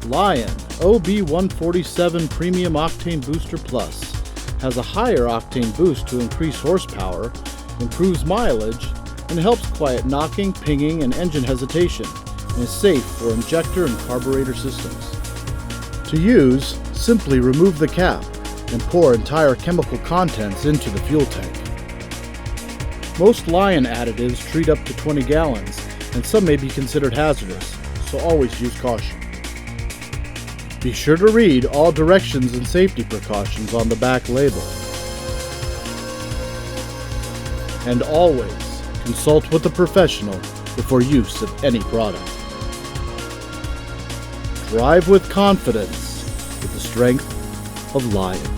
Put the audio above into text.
LION OB147 Premium Octane Booster Plus has a higher octane boost to increase horsepower, improves mileage, and helps quiet knocking, pinging, and engine hesitation, and is safe for injector and carburetor systems. To use, simply remove the cap and pour entire chemical contents into the fuel tank. Most LION additives treat up to 20 gallons, and some may be considered hazardous, so always use caution. Be sure to read all directions and safety precautions on the back label. And always consult with a professional before use of any product. Drive with confidence with the strength of LION.